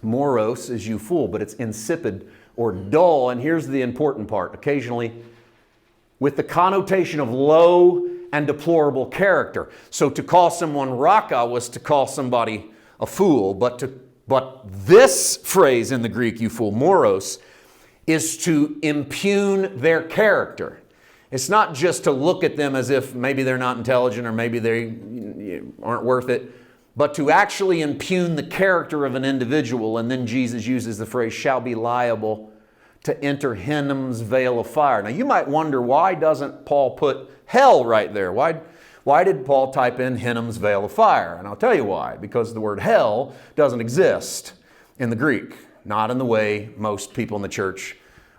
S1: moros is you fool, but it's insipid or dull. And here's the important part. Occasionally with the connotation of low and deplorable character. So to call someone raka was to call somebody a fool, but this phrase in the Greek, you fool, moros, is to impugn their character. It's not just to look at them as if maybe they're not intelligent or maybe they aren't worth it, but to actually impugn the character of an individual. And then Jesus uses the phrase, shall be liable to enter Hinnom's vale of fire. Now you might wonder, why doesn't Paul put hell right there? Why did Paul type in Hinnom's vale of fire? And I'll tell you why. Because the word hell doesn't exist in the Greek. Not in the way most people in the church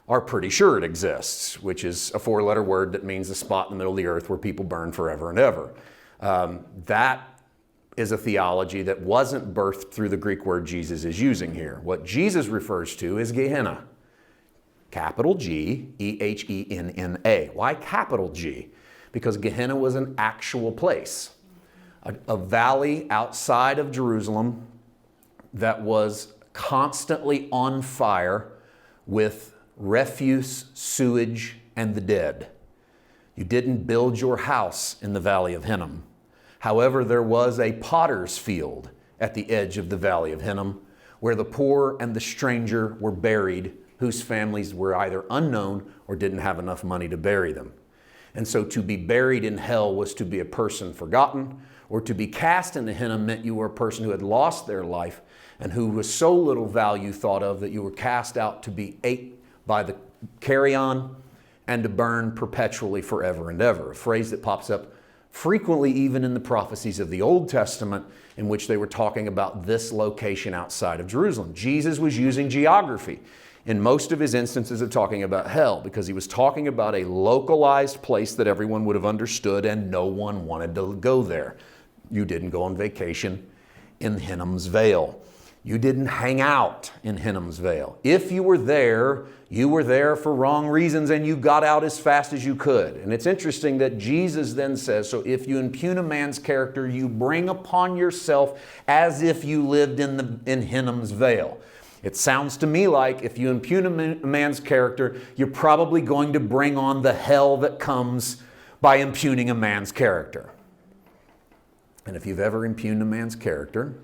S1: are pretty sure it exists, which is a 4-letter word that means the spot in the middle of the earth where people burn forever and ever. That is a theology that wasn't birthed through the Greek word Jesus is using here. What Jesus refers to is Gehenna. Capital G, E-H-E-N-N-A. Why capital G? Because Gehenna was an actual place. A valley outside of Jerusalem that was constantly on fire with refuse, sewage, and the dead. You didn't build your house in the Valley of Hinnom. However, there was a potter's field at the edge of the Valley of Hinnom where the poor and the stranger were buried, whose families were either unknown or didn't have enough money to bury them. And so to be buried in hell was to be a person forgotten, or to be cast into Hinnom meant you were a person who had lost their life and who was so little value thought of that you were cast out to be ate by the carrion and to burn perpetually forever and ever. A phrase that pops up frequently even in the prophecies of the Old Testament in which they were talking about this location outside of Jerusalem. Jesus was using geography in most of his instances of talking about hell because he was talking about a localized place that everyone would have understood and no one wanted to go there. You didn't go on vacation in Hinnom's Vale. You didn't hang out in Hinnom's Vale. If you were there for wrong reasons and you got out as fast as you could. And it's interesting that Jesus then says, so if you impugn a man's character, you bring upon yourself as if you lived in Hinnom's Vale. It sounds to me like if you impugn a man's character, you're probably going to bring on the hell that comes by impugning a man's character. And if you've ever impugned a man's character,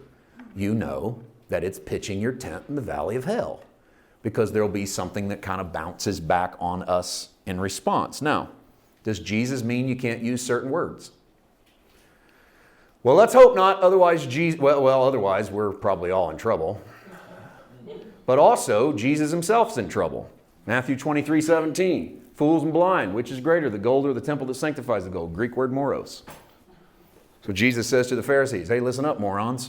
S1: you know that it's pitching your tent in the valley of hell because there'll be something that kind of bounces back on us in response. Now, does Jesus mean you can't use certain words? Well, let's hope not. Otherwise, otherwise we're probably all in trouble. But also, Jesus himself's in trouble. Matthew 23:17. Fools and blind, which is greater, the gold or the temple that sanctifies the gold? Greek word moros. So Jesus says to the Pharisees, hey, listen up, morons.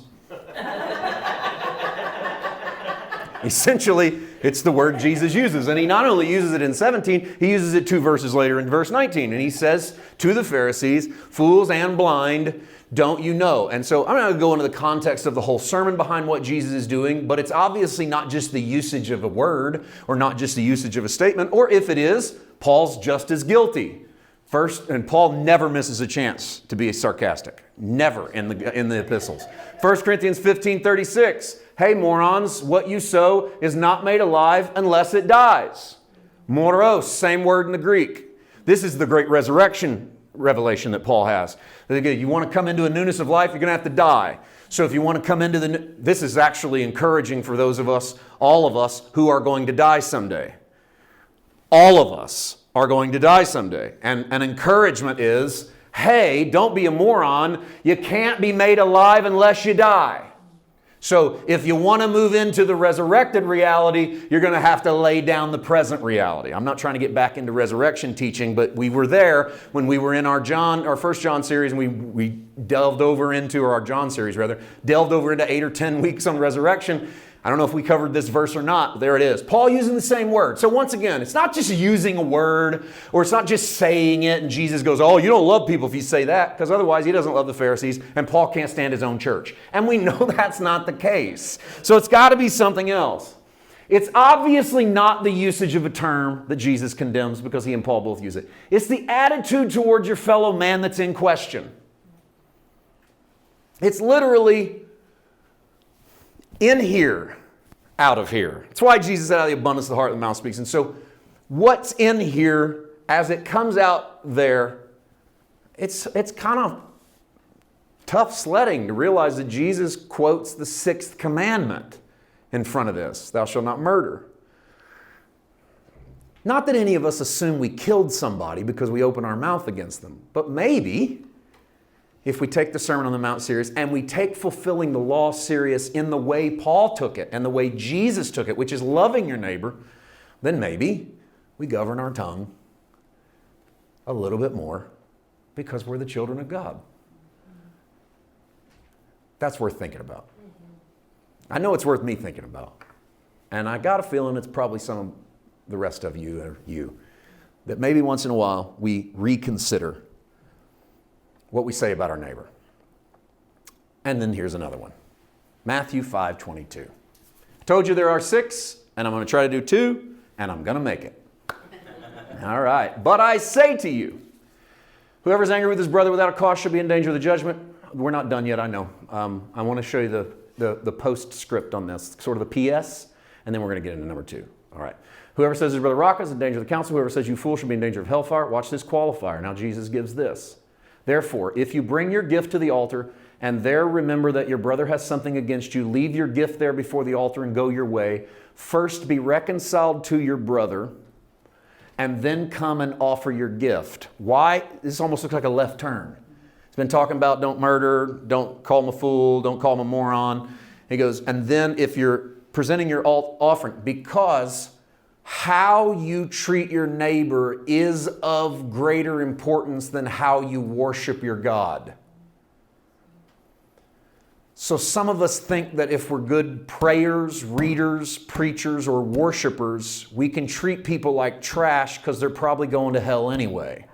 S1: Essentially, it's the word Jesus uses. And he not only uses it in 17, he uses it 2 verses later in verse 19. And he says to the Pharisees, fools and blind, don't you know? And so I'm not going to go into the context of the whole sermon behind what Jesus is doing, but it's obviously not just the usage of a word or not just the usage of a statement, or if it is, Paul's just as guilty. First, and Paul never misses a chance to be sarcastic. Never in the epistles. 1 Corinthians 15:36. Hey, morons, what you sow is not made alive unless it dies. Moros, same word in the Greek. This is the great resurrection revelation that Paul has. You want to come into a newness of life, you're going to have to die. So if you want to come into this is actually encouraging for those of us, all of us, who are going to die someday. All of us are going to die someday. And an encouragement is, hey, don't be a moron. You can't be made alive unless you die. So if you want to move into the resurrected reality, you're going to have to lay down the present reality. I'm not trying to get back into resurrection teaching, but we were there when we were in our 1 John series, and we delved over into, or our John series rather, delved over into 8 or 10 weeks on resurrection. I don't know if we covered this verse or not, but there it is. Paul using the same word. So once again, it's not just using a word, or it's not just saying it, and Jesus goes, oh, you don't love people if you say that, because otherwise he doesn't love the Pharisees, and Paul can't stand his own church. And we know that's not the case. So it's got to be something else. It's obviously not the usage of a term that Jesus condemns, because he and Paul both use it. It's the attitude towards your fellow man that's in question. It's literally in here, out of here. That's why Jesus said, out of the abundance of the heart the mouth speaks. And so what's in here, as it comes out there, it's kind of tough sledding to realize that Jesus quotes the 6th commandment in front of this. Thou shalt not murder. Not that any of us assume we killed somebody because we open our mouth against them. But maybe if we take the Sermon on the Mount serious and we take fulfilling the law serious in the way Paul took it and the way Jesus took it, which is loving your neighbor, then maybe we govern our tongue a little bit more because we're the children of God. That's worth thinking about. I know it's worth me thinking about. and I got a feeling it's probably some of the rest of you or you, that maybe once in a while we reconsider what we say about our neighbor. And then here's another one. Matthew 5:22. I told you there are 6, and I'm going to try to do 2, and I'm going to make it. All right. But I say to you, whoever's angry with his brother without a cause shall be in danger of the judgment. We're not done yet, I know. I want to show you the postscript on this, sort of the PS, and then we're going to get into number 2. All right. Whoever says his brother Raca is in danger of the council. Whoever says you fool shall be in danger of hellfire. Watch this qualifier. Now Jesus gives this. Therefore, if you bring your gift to the altar and there remember that your brother has something against you, leave your gift there before the altar and go your way. First be reconciled to your brother and then come and offer your gift. Why? This almost looks like a left turn. He's been talking about don't murder, don't call him a fool, don't call him a moron. He goes, and then if you're presenting your offering, because how you treat your neighbor is of greater importance than how you worship your God. So some of us think that if we're good prayers, readers, preachers, or worshipers, we can treat people like trash because they're probably going to hell anyway.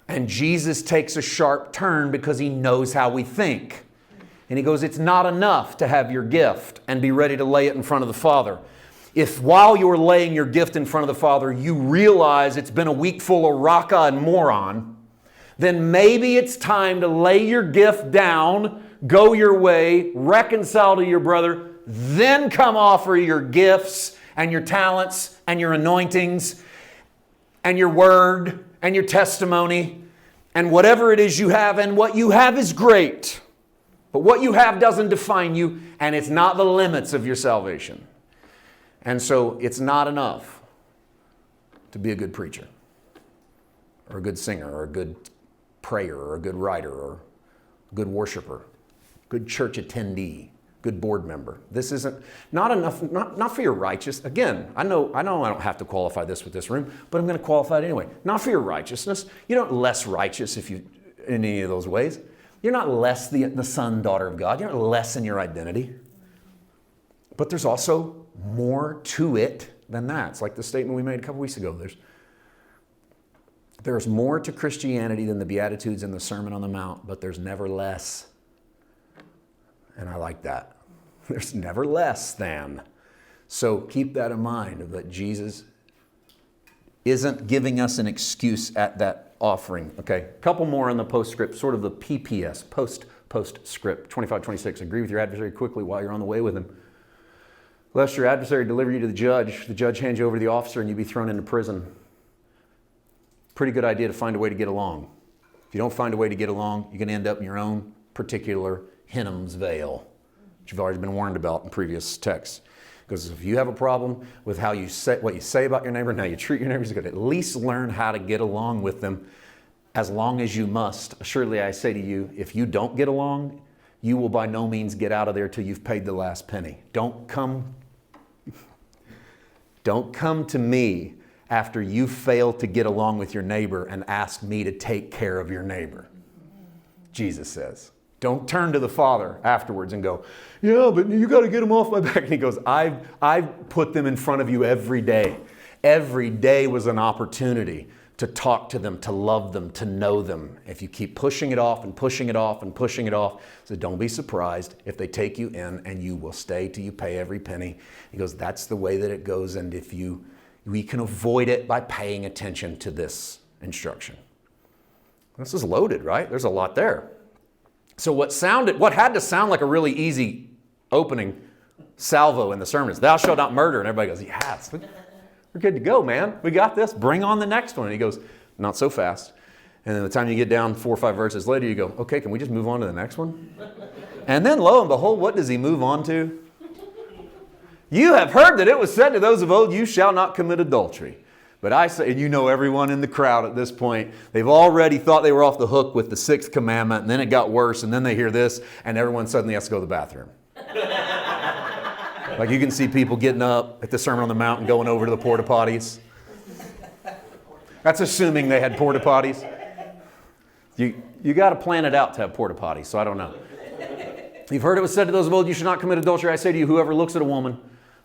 S1: And Jesus takes a sharp turn because he knows how we think. And he goes, it's not enough to have your gift and be ready to lay it in front of the Father. If while you're laying your gift in front of the Father, you realize it's been a week full of raca and moron, then maybe it's time to lay your gift down, go your way, reconcile to your brother, then come offer your gifts and your talents and your anointings and your word and your testimony and whatever it is you have. And what you have is great, but what you have doesn't define you, and it's not the limits of your salvation. And so it's not enough to be a good preacher or a good singer or a good prayer or a good writer or a good worshiper, good church attendee, good board member. This isn't not enough, not for your righteousness. Again, I know I don't have to qualify this with this room, but I'm going to qualify it anyway. Not for your righteousness. You're not less righteous if you in any of those ways. You're not less the son, daughter of God. You're not less in your identity. But there's also more to it than that. It's like the statement we made a couple weeks ago. There's more to Christianity than the Beatitudes and the Sermon on the Mount, but there's never less. And I like that. There's never less than. So keep that in mind, that Jesus isn't giving us an excuse at that offering. Okay, a couple more on the postscript, sort of the PPS, postscript, 25-26. Agree with your adversary quickly while you're on the way with him, lest your adversary deliver you to the judge hands you over to the officer, and you be thrown into prison. Pretty good idea to find a way to get along. If you don't find a way to get along, you're going to end up in your own particular Hinnom's veil, which you've already been warned about in previous texts. Because if you have a problem with how you say, what you say about your neighbor and how you treat your neighbors, you're going to at least learn how to get along with them as long as you must. Assuredly, I say to you, if you don't get along, you will by no means get out of there till you've paid the last penny. Don't come to me after you fail to get along with your neighbor and ask me to take care of your neighbor. Jesus says. Don't turn to the Father afterwards and go, yeah, but you got to get them off my back. And he goes, I've put them in front of you every day. Every day was an opportunity to talk to them, to love them, to know them. If you keep pushing it off and pushing it off and pushing it off, so don't be surprised if they take you in and you will stay till you pay every penny. He goes, that's the way that it goes. And we can avoid it by paying attention to this instruction. This is loaded, right? There's a lot there. So what had to sound like a really easy opening salvo in the sermon is, thou shalt not murder. And everybody goes, yes, we're good to go, man. We got this. Bring on the next one. And he goes, not so fast. And then the time you get down 4 or 5 verses later, you go, okay, can we just move on to the next one? And then lo and behold, what does he move on to? You have heard that it was said to those of old, you shall not commit adultery. But I say, and you know everyone in the crowd at this point, they've already thought they were off the hook with the 6th commandment, and then it got worse, and then they hear this, and everyone suddenly has to go to the bathroom. Like you can see people getting up at the Sermon on the Mount and going over to the porta potties. That's assuming they had porta potties. You got to plan it out to have porta potties, so I don't know. You've heard it was said to those of old, you should not commit adultery. I say to you, whoever looks at a woman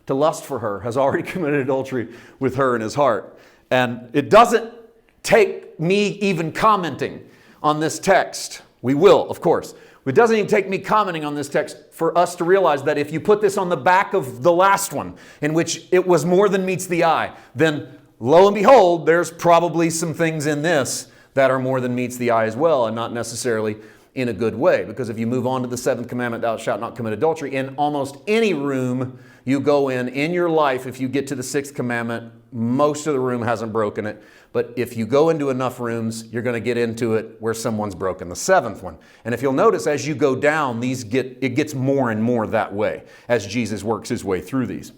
S1: to lust for her has already committed adultery with her in his heart. And it doesn't take me even commenting on this text. We will, of course. It doesn't even take me commenting on this text for us to realize that if you put this on the back of the last one, in which it was more than meets the eye, then lo and behold, there's probably some things in this that are more than meets the eye as well, and not necessarily in a good way. Because if you move on to the seventh commandment, thou shalt not commit adultery, in almost any room you go in your life, if you get to the sixth commandment, most of the room hasn't broken it. But if you go into enough rooms, you're going to get into it where someone's broken the seventh one. And if you'll notice, as you go down, it gets more and more that way as Jesus works his way through these.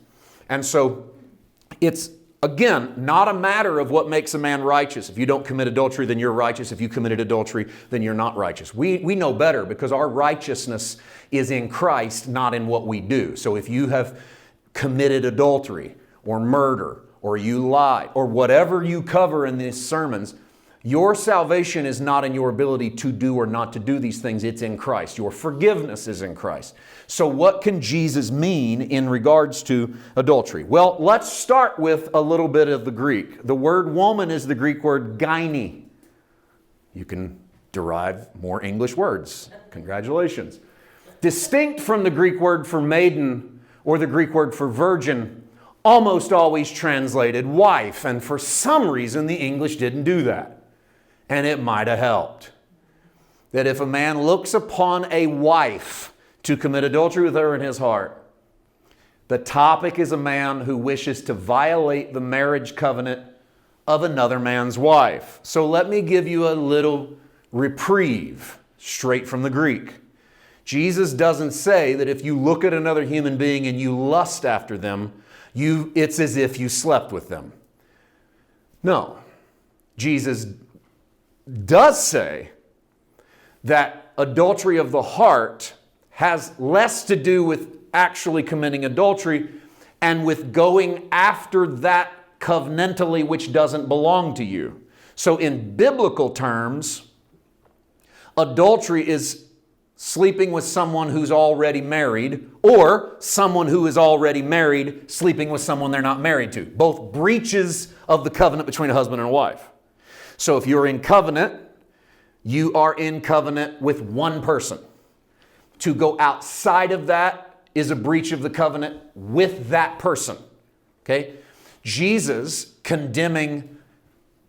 S1: And so it's, again, not a matter of what makes a man righteous. If you don't commit adultery, then you're righteous. If you committed adultery, then you're not righteous. We know better because our righteousness is in Christ, not in what we do. So if you have committed adultery or murder or you lied or whatever you cover in these sermons, your salvation is not in your ability to do or not to do these things. It's in Christ. Your forgiveness is in Christ. So what can Jesus mean in regards to adultery? Well, let's start with a little bit of the Greek. The word woman is the Greek word gyne. You can derive more English words. Congratulations. Distinct from the Greek word for maiden or the Greek word for virgin, almost always translated wife. And for some reason, the English didn't do that. And it might have helped. That if a man looks upon a wife to commit adultery with her in his heart, the topic is a man who wishes to violate the marriage covenant of another man's wife. So let me give you a little reprieve straight from the Greek. Jesus doesn't say that if you look at another human being and you lust after them, it's as if you slept with them. No. Jesus does say that adultery of the heart has less to do with actually committing adultery and with going after that covenantally which doesn't belong to you. So in biblical terms, adultery is sleeping with someone who's already married, or someone who is already married sleeping with someone they're not married to. Both breaches of the covenant between a husband and a wife. So if you're in covenant, you are in covenant with one person. To go outside of that is a breach of the covenant with that person. Okay? Jesus condemning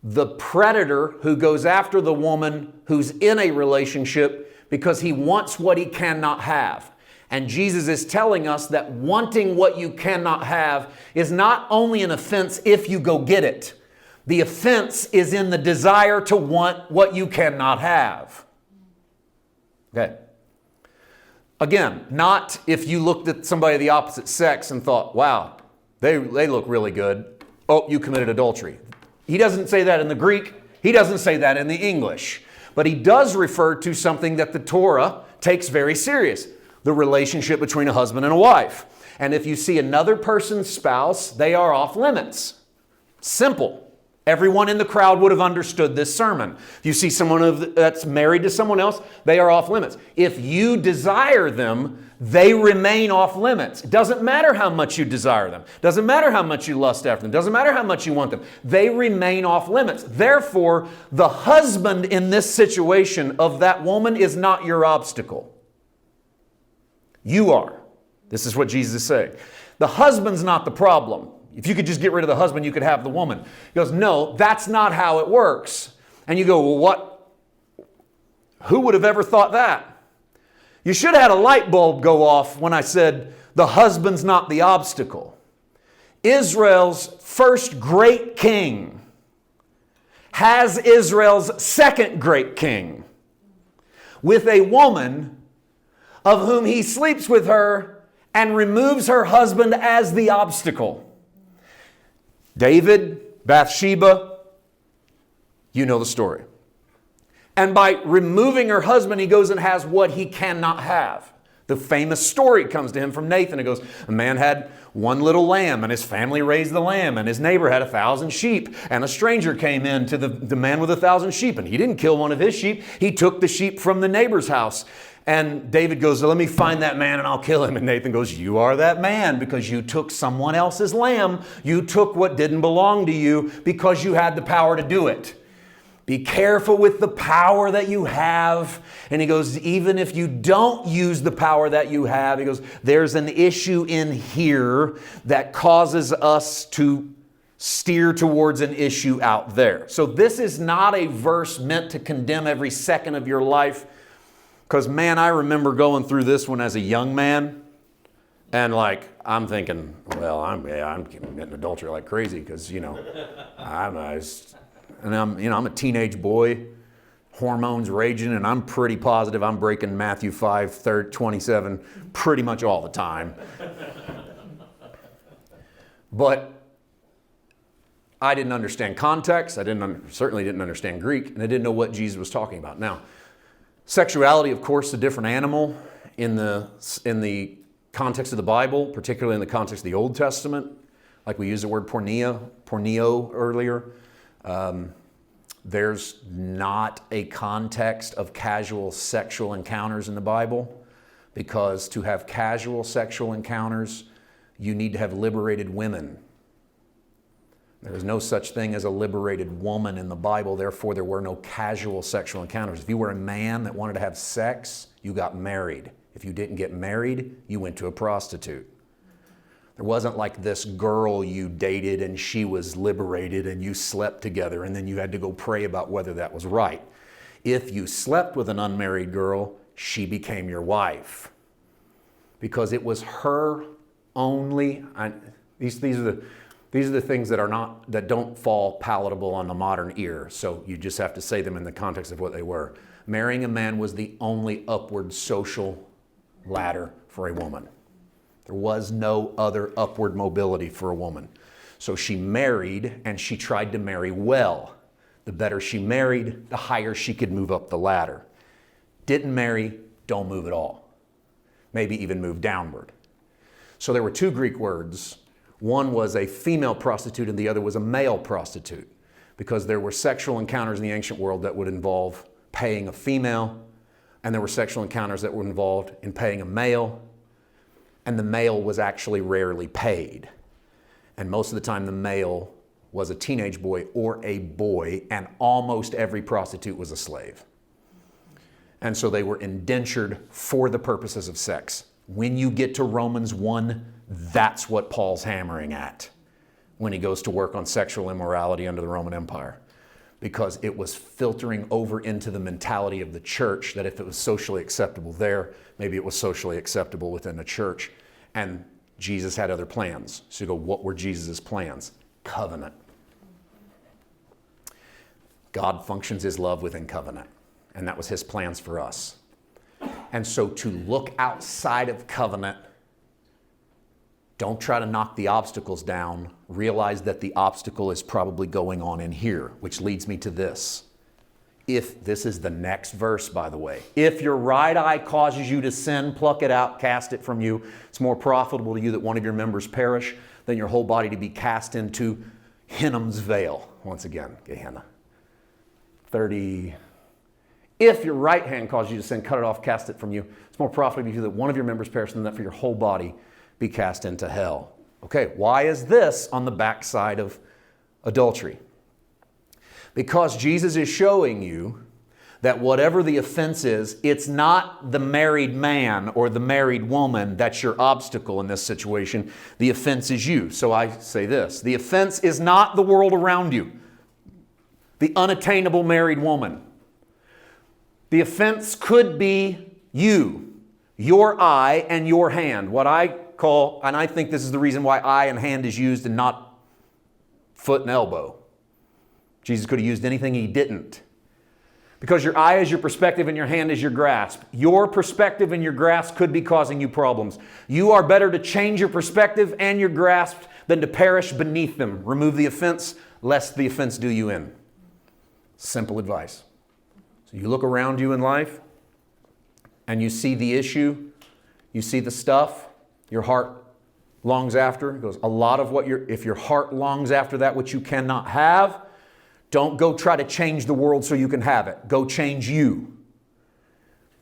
S1: the predator who goes after the woman who's in a relationship because he wants what he cannot have. And Jesus is telling us that wanting what you cannot have is not only an offense if you go get it. The offense is in the desire to want what you cannot have. Okay. Again, not if you looked at somebody of the opposite sex and thought, wow, they look really good. Oh, you committed adultery. He doesn't say that in the Greek. He doesn't say that in the English. But he does refer to something that the Torah takes very serious, the relationship between a husband and a wife. And if you see another person's spouse, they are off limits. Simple. Everyone in the crowd would have understood this sermon. If you see someone that's married to someone else, they are off limits. If you desire them, they remain off limits. It doesn't matter how much you desire them. It doesn't matter how much you lust after them. It doesn't matter how much you want them. They remain off limits. Therefore, the husband in this situation of that woman is not your obstacle. You are. This is what Jesus is saying. The husband's not the problem. If you could just get rid of the husband, you could have the woman. He goes, no, that's not how it works. And you go, well, what? Who would have ever thought that? You should have had a light bulb go off when I said the husband's not the obstacle. Israel's first great king has Israel's second great king with a woman of whom he sleeps with her and removes her husband as the obstacle. David, Bathsheba, you know the story. And by removing her husband, he goes and has what he cannot have. The famous story comes to him from Nathan. It goes, a man had one little lamb and his family raised the lamb and his neighbor had 1,000 sheep and a stranger came in to the man with 1,000 sheep and he didn't kill one of his sheep. He took the sheep from the neighbor's house And David goes, let me find that man and I'll kill him. And Nathan goes, you are that man because you took someone else's lamb. You took what didn't belong to you because you had the power to do it. Be careful with the power that you have. And he goes, even if you don't use the power that you have, he goes, there's an issue in here that causes us to steer towards an issue out there. So this is not a verse meant to condemn every second of your life. Because, man, I remember going through this one as a young man. And, like, I'm thinking, well, I'm committing adultery like crazy because, I'm a teenage boy, hormones raging, and I'm pretty positive I'm breaking Matthew 5:27 pretty much all the time. But I didn't understand context. I certainly didn't understand Greek, and I didn't know what Jesus was talking about. Now, sexuality, of course, is a different animal in the context of the Bible, particularly in the context of the Old Testament. Like we used the word porneo earlier. There's not a context of casual sexual encounters in the Bible, because to have casual sexual encounters, you need to have liberated women. There is no such thing as a liberated woman in the Bible. Therefore, there were no casual sexual encounters. If you were a man that wanted to have sex, you got married. If you didn't get married, you went to a prostitute. There wasn't like this girl you dated and she was liberated and you slept together and then you had to go pray about whether that was right. If you slept with an unmarried girl, she became your wife. Because it was her only. These are the things that don't fall palatable on the modern ear. So you just have to say them in the context of what they were. Marrying a man was the only upward social ladder for a woman. There was no other upward mobility for a woman. So she married, and she tried to marry well. The better she married, the higher she could move up the ladder. Didn't marry, don't move at all. Maybe even move downward. So there were two Greek words. One was a female prostitute and the other was a male prostitute, because there were sexual encounters in the ancient world that would involve paying a female, and there were sexual encounters that were involved in paying a male, and the male was actually rarely paid. And most of the time the male was a teenage boy or a boy, and almost every prostitute was a slave. And so they were indentured for the purposes of sex. When you get to Romans 1, that's what Paul's hammering at when he goes to work on sexual immorality under the Roman Empire. Because it was filtering over into the mentality of the church that if it was socially acceptable there, maybe it was socially acceptable within the church. And Jesus had other plans. So you go, what were Jesus' plans? Covenant. God functions his love within covenant. And that was his plans for us. And so to look outside of covenant, don't try to knock the obstacles down. Realize that the obstacle is probably going on in here, which leads me to this. If this is the next verse, by the way, if your right eye causes you to sin, pluck it out, cast it from you. It's more profitable to you that one of your members perish than your whole body to be cast into Hinnom's vale. Once again, Gehenna. 30. If your right hand causes you to sin, cut it off, cast it from you. It's more profitable to you that one of your members perish than that for your whole body be cast into hell. Okay, why is this on the backside of adultery? Because Jesus is showing you that whatever the offense is, it's not the married man or the married woman that's your obstacle in this situation. The offense is you. So I say this, the offense is not the world around you, the unattainable married woman. The offense could be you, your eye and your hand. What I call, and I think this is the reason why eye and hand is used and not foot and elbow. Jesus could have used anything he didn't. Because your eye is your perspective and your hand is your grasp. Your perspective and your grasp could be causing you problems. You are better to change your perspective and your grasp than to perish beneath them. Remove the offense, lest the offense do you in. Simple advice. So you look around you in life and you see the issue, you see the stuff your heart longs after. It goes, a lot of what if your heart longs after that which you cannot have, don't go try to change the world so you can have it. Go change you.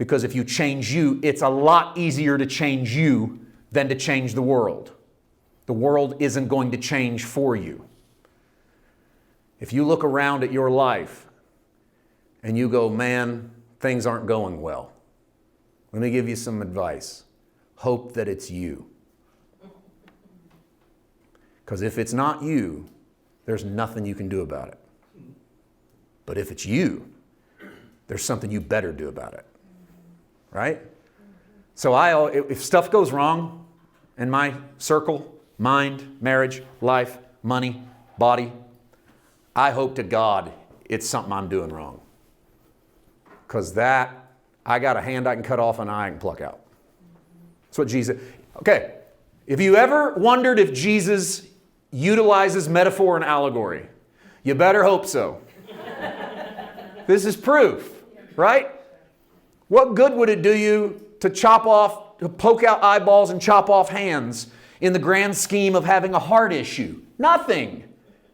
S1: Because if you change you, it's a lot easier to change you than to change the world. The world isn't going to change for you. If you look around at your life and you go, man, things aren't going well, let me give you some advice. Hope that it's you. Because if it's not you, there's nothing you can do about it. But if it's you, there's something you better do about it. Right? So if stuff goes wrong in my circle, mind, marriage, life, money, body, I hope to God it's something I'm doing wrong. Because I got a hand I can cut off and an eye I can pluck out. That's what Jesus... Okay, if you ever wondered if Jesus utilizes metaphor and allegory, you better hope so. This is proof, right? What good would it do you to poke out eyeballs and chop off hands in the grand scheme of having a heart issue? Nothing.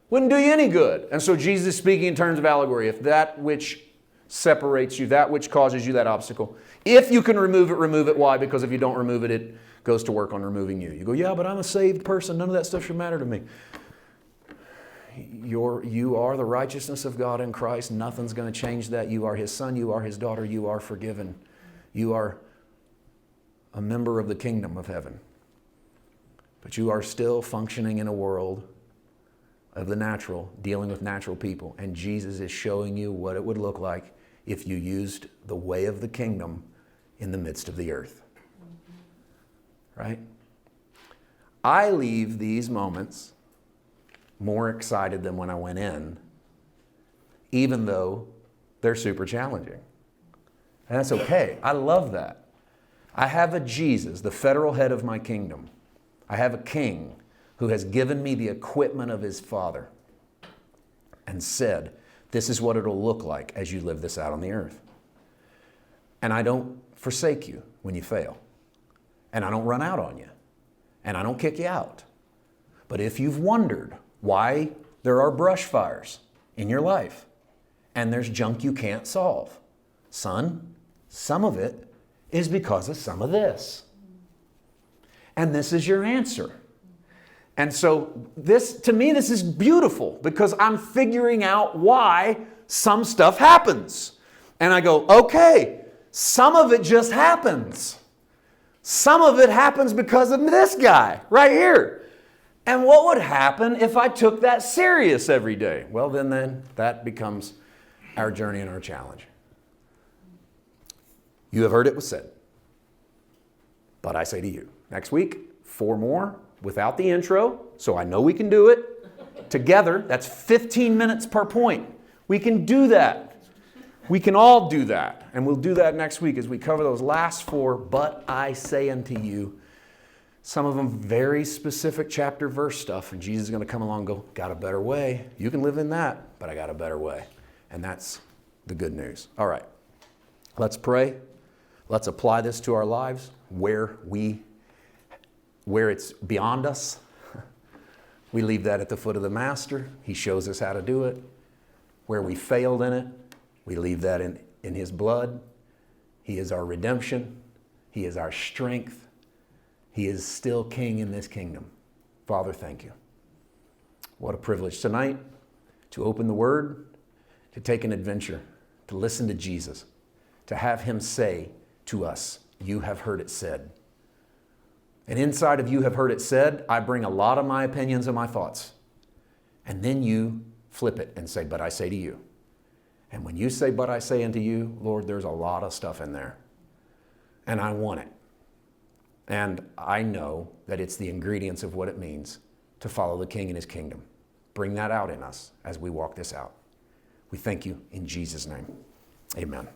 S1: Wouldn't do you any good. And so Jesus is speaking in terms of allegory. If that which separates you, that which causes you that obstacle, if you can remove it, remove it. Why? Because if you don't remove it, it goes to work on removing you. You go, yeah, but I'm a saved person. None of that stuff should matter to me. You are the righteousness of God in Christ. Nothing's going to change that. You are His son. You are His daughter. You are forgiven. You are a member of the kingdom of heaven. But you are still functioning in a world of the natural, dealing with natural people. And Jesus is showing you what it would look like if you used the way of the kingdom in the midst of the earth. Right? I leave these moments more excited than when I went in, even though they're super challenging. And that's okay. I love that. I have a Jesus, the federal head of my kingdom. I have a king who has given me the equipment of his Father and said, this is what it'll look like as you live this out on the earth. And I don't forsake you when you fail. And I don't run out on you. And I don't kick you out. But if you've wondered why there are brush fires in your life and there's junk you can't solve, son, some of it is because of some of this. And this is your answer. And so to me, this is beautiful because I'm figuring out why some stuff happens. And I go, okay, some of it just happens. Some of it happens because of this guy right here. And what would happen if I took that serious every day? Well, then that becomes our journey and our challenge. You have heard it was said, but I say to you, next week, 4 more without the intro, so I know we can do it together. That's 15 minutes per point. We can do that. We can all do that. And we'll do that next week as we cover those last 4, but I say unto you, some of them very specific chapter verse stuff, and Jesus is going to come along and go, got a better way. You can live in that, but I got a better way. And that's the good news. All right, let's pray. Let's apply this to our lives where it's beyond us. We leave that at the foot of the Master. He shows us how to do it. Where we failed in it, we leave that in His blood. He is our redemption. He is our strength. He is still King in this kingdom. Father, thank you. What a privilege tonight to open the Word, to take an adventure, to listen to Jesus, to have Him say to us, you have heard it said. And inside of you have heard it said, I bring a lot of my opinions and my thoughts. And then you flip it and say, but I say to you. And when you say, but I say unto you, Lord, there's a lot of stuff in there. And I want it. And I know that it's the ingredients of what it means to follow the King and His kingdom. Bring that out in us as we walk this out. We thank you in Jesus' name. Amen.